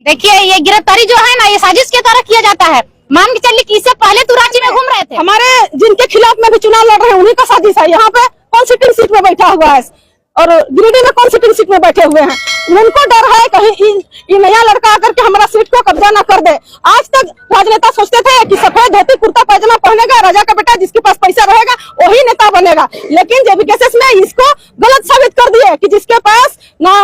देखिए ये गिरफ्तारी जो है ना, ये साजिश के तरह किया जाता है। मान के चलिए कि इससे पहले तो राज्य में घूम रहे थे, हमारे जिनके खिलाफ में भी चुनाव लड़ रहे हैं उन्हीं का साजिश है। यहाँ पे कौन सिटिंग सीट में बैठा हुआ है और गिरिडीह में कौन सिटिंग सीट में बैठे हुए हैं। उनको डर है कहीं ये नया लड़का आकर के हमारा सीट को कब्जा न कर दे। आज तक राजनेता सोचते थे कि सफेद धोती कुर्ता पैजामा पहनेगा, राजा का बेटा जिसके पास पैसा रहेगा वही नेता बनेगा, लेकिन जेबीकेएसएस में इसको गलत साबित कर दिए कि जिसके पास ना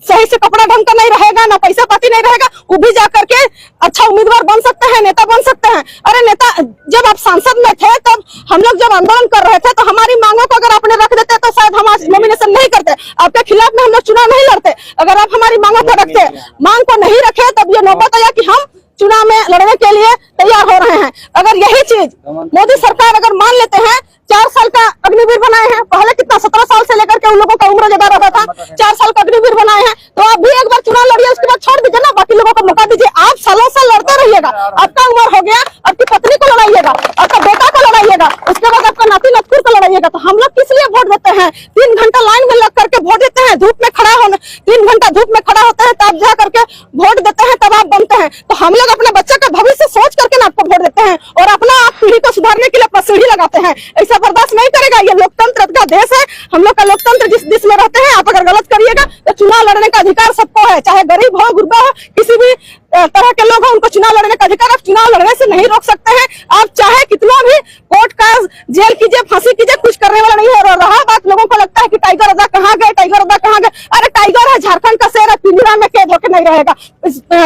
सही से कपड़ा ढंग का नहीं रहेगा, ना पैसा पाती नहीं रहेगा, वो भी जाकर के अच्छा उम्मीदवार बन सकते हैं, नेता बन सकते हैं। अरे नेता, जब आप सांसद में थे तब हम लोग जब आंदोलन कर रहे थे तो हमारी मांगों को अगर आपने रख देते तो शायद हम आज नॉमिनेशन नहीं करते, आपके खिलाफ में हम लोग चुनाव नहीं लड़ते। अगर आप हमारी मांगों को रखते, मांग को नहीं रखे, तब ये नौबत आया कि हम चुनाव में लड़ने के लिए तैयार हो रहे हैं। अगर यही चीज मोदी सरकार अगर मान लेते हैं, 4 साल का अग्निवीर बनाए हैं, पहले कितना 17 साल से लेकर के उन लोगों का उम्र ज्यादा रहता था, 4 साल का अग्निवीर बनाए हैं, तो आप भी एक बार चुनाव लड़िए, उसके बाद छोड़ दीजिए ना, बाकी लोगों को मौका दीजिए। आप सालों साल लड़ते रहिएगा, आपका उम्र हो गया, आपकी पत्नी को लड़ाइएगा, आपका बेटा को लड़ाइएगा, उसके बाद आपका नाती नतकुर को लड़ाइएगा। तो हम लोग किस लिए वोट देते हैं? 3 घंटा लाइन में लग करके वोट देते हैं, धूप में खड़ा होने 3 घंटा धूप में खड़ा होते हैं, तब जा करके वोट देते हैं, तब आप बनते हैं। तो हम लोग अपने बच्चे का भविष्य सोच करके ना आपको वोट देते हैं और अपना आप पीढ़ी को सुधारने के लिए अपना सीढ़ी लगाते हैं। ऐसा बर्दाश्त नहीं करेगा। ये लोकतंत्र का देश है, हम लोग का लोकतंत्र जिस देश में रहते हैं। आप अगर गलत करिएगा तो चुनाव लड़ने का अधिकार सबको है, चाहे गरीब हो, गुरबा हो, किसी भी तरह के लोग हैं, उनको चुनाव लड़ने का अधिकार। आप चुनाव लड़ने से नहीं रोक सकते हैं। आप चाहे कितना भी कोर्ट का जेल कीजिए, फांसी कीजिए, कुछ करने वाला नहीं है। और रहा बात, लोगों को लगता है कि टाइगर अदा कहाँ गए, टाइगर अदा कहाँ गए। अरे टाइगर है, झारखंड का शेर है, पिंजरा में कैद होकर नहीं रहेगा।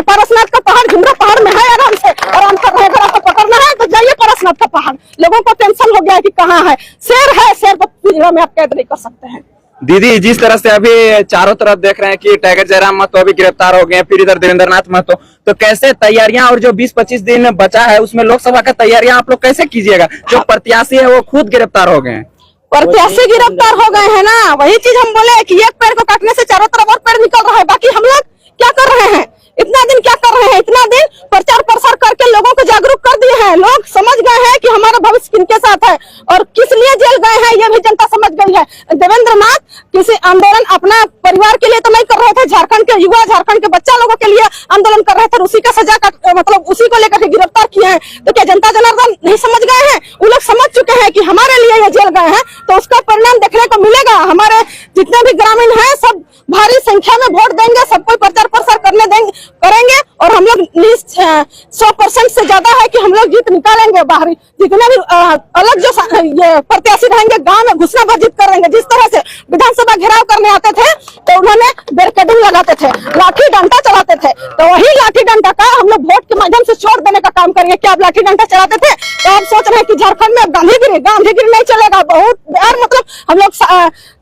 पारसनाथ का पहाड़ झुमरा पहाड़ में है, आराम से आराम कर रहे। अगर आपको पकड़ना है तो जाइए पारसनाथ का पहाड़। लोगों को टेंशन हो गया है कि कहाँ है शेर, है शेर को पिंजरा में आप कैद नहीं कर सकते हैं। दीदी, जिस तरह से अभी चारों तरफ देख रहे हैं कि टाइगर जयराम महतो अभी गिरफ्तार हो गए, फिर इधर देवेंद्रनाथ महतो, तो कैसे तैयारियां और जो 20-25 दिन बचा है उसमें लोकसभा का तैयारियां आप लोग कैसे कीजिएगा? जो प्रत्याशी है वो खुद गिरफ्तार हो गए हैं। प्रत्याशी गिरफ्तार हो गए हैं ना, वही चीज हम बोले कि एक पेड़ को काटने से चारों तरफ और पेड़ निकल रहा है। बाकी हम लोग क्या कर रहे हैं? इतना दिन क्या कर रहे हैं? इतना दिन प्रचार प्रसार करके लोगों को जागरूक कर दिए हैं। लोग समझ गए हैं कि हमारा भविष्य किनके साथ है और किस लिए जेल गए हैं, ये भी जनता समझ गई है। देवेंद्रनाथ किसी आंदोलन अपना परिवार के लिए तो नहीं कर रहे थे, झारखंड के युवा, झारखंड के बच्चा लोगों के लिए आंदोलन कर रहे थे। उसी का सजा का मतलब उसी को लेकर के गिरफ्तार किए हैं। तो क्या जनता जनार्दन नहीं समझ गए हैं? वो लोग समझ चुके हैं कि हमारे लिए ये जेल गए हैं, तो उसका परिणाम देखने को मिलेगा। हमारे जितने भी ग्रामीण हैं सब भारी संख्या में वोट देंगे, सब कोई प्रचार प्रसार करेंगे और हम लोग 100% से ज्यादा है कि हम लोग जीत निकालेंगे। बाहरी जितने भी अलग जो ये प्रत्याशी रहेंगे गांव में घुसना भर्जित करेंगे। जिस तरह से विधानसभा घेराव करने आते थे तो उन्होंने बैरिकेडिंग लगाते थे, लाठी डंडा चलाते थे, तो वही लाठी डंडा का हम लोग वोट के माध्यम से छोड़ देने का काम करेंगे। क्या आप लाठी डंडा चलाते थे तो आप सोच रहे हैं कि झारखंड में गांधीगिरी नहीं चलेगा। बहुत यार, मतलब हम लोग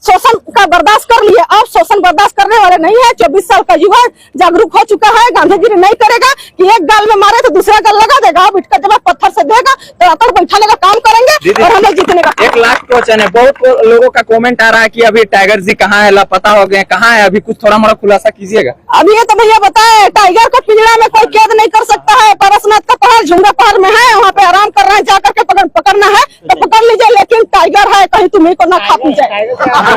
शोषण का बर्दाश्त कर लिए, अब शोषण बर्दाश्त करने वाले नहीं है। 24 साल का युवा जागरूक हो चुका है, गांधीगिरी नहीं करेगा कि एक गाल में मारे तो दूसरा गाल लगा देगा। अब इटका जब पत्थर से देगा तो अकड़ बैठाने का काम करेंगे और हम लोग जीतने का। 1 लाख क्वेश्चन है, बहुत लोगों का कमेंट आ रहा है कि अभी टाइगर जी कहाँ है, लापता हो गए, कहाँ है अभी? कुछ थोड़ा मोड़ा खुलासा कीजिएगा। अभी ये तो भैया बताए, टाइगर को पिंजरा में कोई कैद नहीं कर सकता है। पारसनाथ का पहाड़ झुमरा पहाड़ में है, वहाँ पे आराम कर रहे हैं, जाकर के पकड़ना है तो पकड़ लीजिए, लेकिन टाइगर है, कहीं तुम्हें को ना खा पी जाए।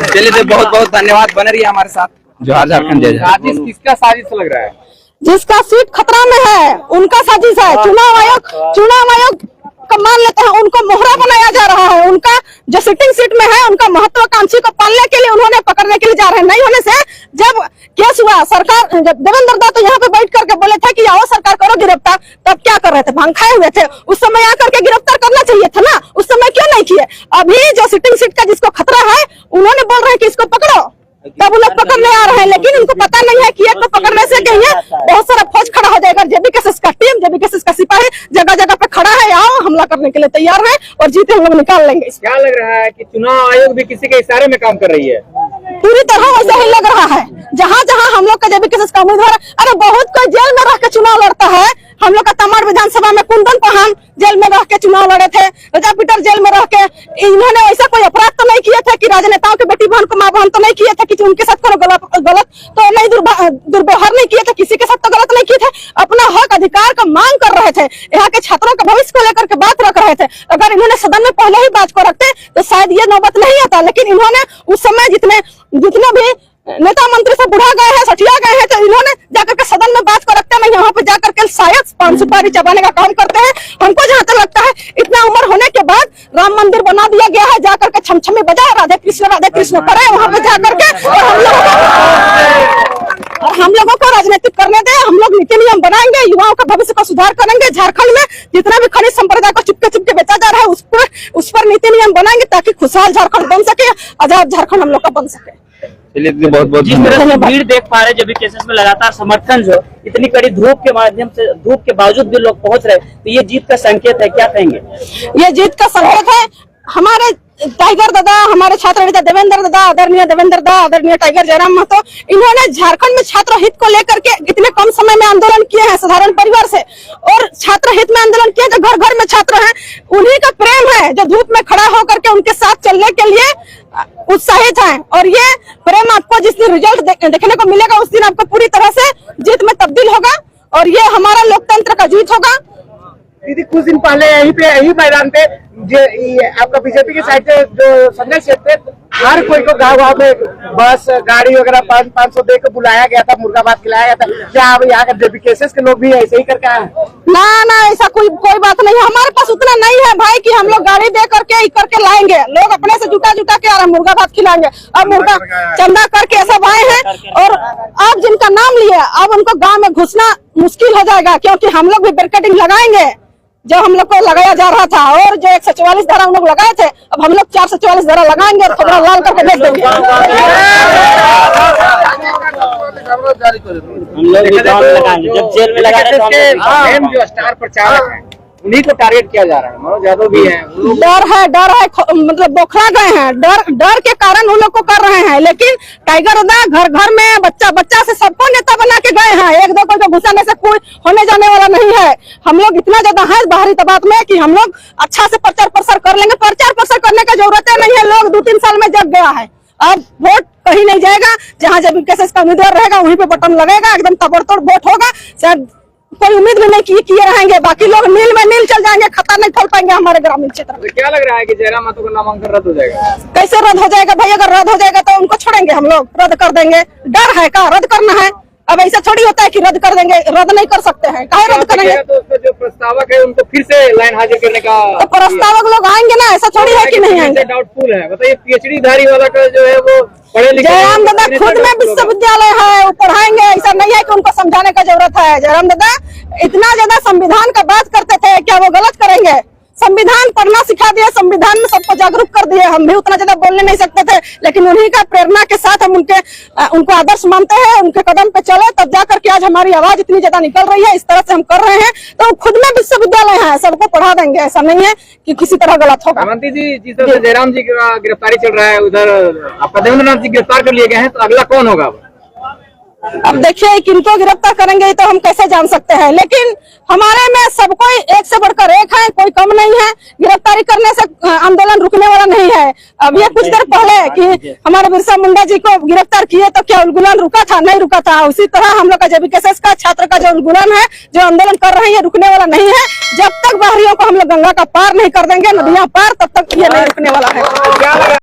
चलिए, बहुत बहुत धन्यवाद, बने रहिए हमारे साथ। जोहार झारखंड। साजिश किसका साजिश लग रहा है? जिसका सीट खतरा में है उनका साजिश है। चुनाव आयोग का मान लेते हैं, उनको मोहरा बनाया जा रहा है। उनका जो सिटिंग सीट में है, उनका महत्वाकांक्षी को पालने के लिए उन्होंने पकड़ने के लिए जा रहे हैं। नहीं होने से जब केस हुआ, सरकार जब देवेंद्र दा तो यहाँ पे बैठ करके बोले थे कि आओ सरकार करो गिरफ्तार, तब क्या कर रहे थे? भांग खाए हुए थे। उस समय आकर के गिरफ्तार करना चाहिए था ना, उस समय क्यों नहीं किए? अभी जो सिटिंग सीट का जिसको खतरा है उन्होंने बोल रहे हैं कि इसको पकड़ो, तब वो लोग पकड़ने आ रहे हैं। लेकिन उनको पता नहीं है कि एक को पकड़ने से कहीं बहुत सारा फौज खड़ा हो जाएगा। जेबीकेएसएस का टीम, जेबीकेएसएस का सिपाही जगह जगह पे खड़ा है, आओ हमला करने के लिए तैयार है और जीते हम लोग निकाल लेंगे। क्या लग रहा है कि चुनाव आयोग भी किसी के इशारे में काम कर रही है? पूरी तरह वैसा ही लग रहा है। जहाँ जहाँ हम लोग का जेबीकेएसएस का उम्मीदवार, अरे बहुत कोई जेल में रह के चुनाव लड़ता है। हम लोग का तमाड़ विधानसभा में कुंदन पहान जेल में रह के चुनाव लड़े थे, रजा पीटर जेल में रह के। इन्होंने ऐसा कोई अपराध तो नहीं किए थे कि राजनेताओं की बेटी बहन को माँ बहन तो नहीं किए थे कि उनके साथ कोनो गलत तो नहीं, दुर्व्यवहार नहीं किए थे, किसी के साथ तो गलत नहीं किए थे। अपना हक अधिकार का मांग कर रहे थे, यहाँ के छात्रों के भविष्य को लेकर के बात रख रहे थे। अगर इन्होंने सदन में पहले ही बात को रखते तो शायद ये नौबत नहीं आता। लेकिन इन्होंने उस समय जितने भी नेता मंत्री से बुढ़ा गए हैं, सठिया गए हैं, तो इन्होंने जाकर साइकिल शायद पान सुपारी चबाने का काम करते हैं। हमको जहाँ तक लगता है इतना उम्र होने के बाद राम मंदिर बना दिया गया है, जाकर के छमछमी बजाए राधे कृष्ण करे वहाँ पे जाकर के, और हम लोगों को राजनीतिक करने दे। हम लोग नीति नियम बनाएंगे, युवाओं का भविष्य का सुधार करेंगे। झारखंड में जितना भी खनिज संपदा को चुपके बेचा जा रहा है उस पर नीति नियम बनाएंगे ताकि खुशहाल झारखंड बन सके, आजाद झारखंड हम लोग का बन सके। चलिए बहुत बहुत जिस तरह से भीड़ देख पा रहे, जब भी केसेस में लगातार समर्थन जो इतनी कड़ी धूप के माध्यम से, धूप के बावजूद भी लोग पहुंच रहे, तो ये जीत का संकेत है, क्या कहेंगे? ये जीत का संकेत है। हमारे टाइगर दादा, हमारे छात्र नेता देवेंद्र दादा, आदरणीय देवेंद्र दादा, आदरणीय टाइगर जयराम महतो, इन्होंने झारखंड में छात्र हित को लेकर के इतने कम समय में आंदोलन किए हैं साधारण परिवार से, और छात्र हित में आंदोलन किए जो घर घर में छात्र हैं, उन्हीं का प्रेम है जो धूप में खड़ा होकर के उनके साथ चलने के लिए उत्साहित है। और ये प्रेम आपको जिस दिन रिजल्ट देखने को मिलेगा उस दिन आपको पूरी तरह से जीत में तब्दील होगा, और ये हमारा लोकतंत्र का जीत होगा। दीदी कुछ दिन पहले यही मैदान पे जो आपका बीजेपी की साइड से जो संजय सेठ थे, हर कोई को गाँव में बस गाड़ी वगैरह 500 दे के बुलाया गया था, मुर्गाबाद खिलाया गया था। क्या अब यहाँ के जेबी केसेस के लोग भी ऐसे ही करके आए? ना ऐसा कोई बात नहीं है। हमारे पास उतना नहीं है भाई कि हम लोग गाड़ी दे करके लाएंगे। लोग अपने से जुटा के आ रहे हैं, मुर्गा भात खिलाएंगे। अब मुर्गा चंदा करके सब आए हैं, और आप जिनका नाम लिए अब उनको गाँव में घुसना मुश्किल हो जाएगा, क्योंकि हम लोग भी बैरिकेडिंग लगाएंगे जो हम लोग को लगाया जा रहा था। और जो 144 धारा हम लोग लगाए थे, अब हम लोग 444 धारा लगाएंगे और खबरा लाल करके भेज देंगे। हम लोग जब जेल में लगा रहे जो स्टार प्रचारक हैं उन्हीं को टारगेट किया जा रहा है। मनोज यादव भी है, डर है मतलब बौखला गए हैं, डर के कारण उन लोग को कर रहे हैं। लेकिन टाइगर दादा घर में बच्चा से सबको नेता बना के गए हैं। एक दो कोई घुसाने से कोई होने जाने वाला नहीं है। हम लोग इतना ज्यादा है बाहरी दबाव में कि हम लोग अच्छा से प्रचार प्रसार कर लेंगे। प्रचार प्रसार करने का जरूरत नहीं है, लोग 2-3 साल में जग गया है। अब वोट कहीं नहीं जाएगा, जहाँ जब केसेस का उम्मीदवार रहेगा वहीं पे बटन लगेगा, एकदम तबड़तोड़ वोट होगा। शायद कोई उम्मीद भी नहीं किए रहेंगे, बाकी लोग नील में नील चल जाएंगे, खाता नहीं खोल पाएंगे हमारे ग्रामीण क्षेत्र में। तो क्या लग रहा है कि जयराम महतो का नामांकन रद्द हो जाएगा? कैसे रद्द हो जाएगा भाई? अगर रद्द हो जाएगा तो उनको छोड़ेंगे हम लोग? रद्द कर देंगे? डर है का रद्द करना है? अब ऐसा थोड़ी होता है कि रद्द कर देंगे, रद्द नहीं कर सकते हैं। काहे रद्द करेंगे? तो उसमें जो प्रस्तावक है उनको फिर से लाइन हाजिर करने का, तो प्रस्तावक लोग आएंगे ना, ऐसा थोड़ी है कि नहीं आएंगे। डाउटफुल है। बताइए PhD धारी वाला का जो है वो पढ़े लिखे, जयराम दादा खुद में विश्वविद्यालय है, वो पढ़ाएंगे। ऐसा नहीं है कि उनको समझाने का जरूरत है। जयराम दादा इतना ज्यादा संविधान का बात करते थे, क्या वो गलत करेंगे? संविधान पढ़ना सिखा दिया, संविधान में सबको जागरूक कर दिए। हम भी उतना ज्यादा बोलने नहीं सकते थे, लेकिन उन्हीं का प्रेरणा के साथ हम उनको आदर्श मानते हैं, उनके कदम पे चले, तब जाकर के आज हमारी आवाज इतनी ज्यादा निकल रही है। इस तरह से हम कर रहे हैं, तो खुद में विश्वविद्यालय है, सबको पढ़ा देंगे। ऐसा नहीं है कि किसी तरह गलत होगा। हेमंती जी, जिस तरह से जयराम जी का गिरफ्तारी चल रहा है, उधर आपका देवेंद्र नाथ जी गिरफ्तार कर लिए गए हैं, तो अगला कौन होगा? अब देखिए किनको गिरफ्तार करेंगे तो हम कैसे जान सकते हैं, लेकिन हमारे में सब कोई एक से बढ़कर एक है, कोई कम नहीं है। गिरफ्तारी करने से आंदोलन रुकने वाला नहीं है। अब ये कुछ देर पहले कि हमारे बिरसा मुंडा जी को गिरफ्तार किए तो क्या उल्गुलन रुका था? नहीं रुका था। उसी तरह हम लोग का जेबी केसेस का छात्र का जो उल्गुलन है, जो आंदोलन कर रहे हैं, ये रुकने वाला नहीं है। जब तक बाहरियों को हम लोग गंगा का पार नहीं कर देंगे, नदियां पार, तब तक ये नहीं रुकने वाला है।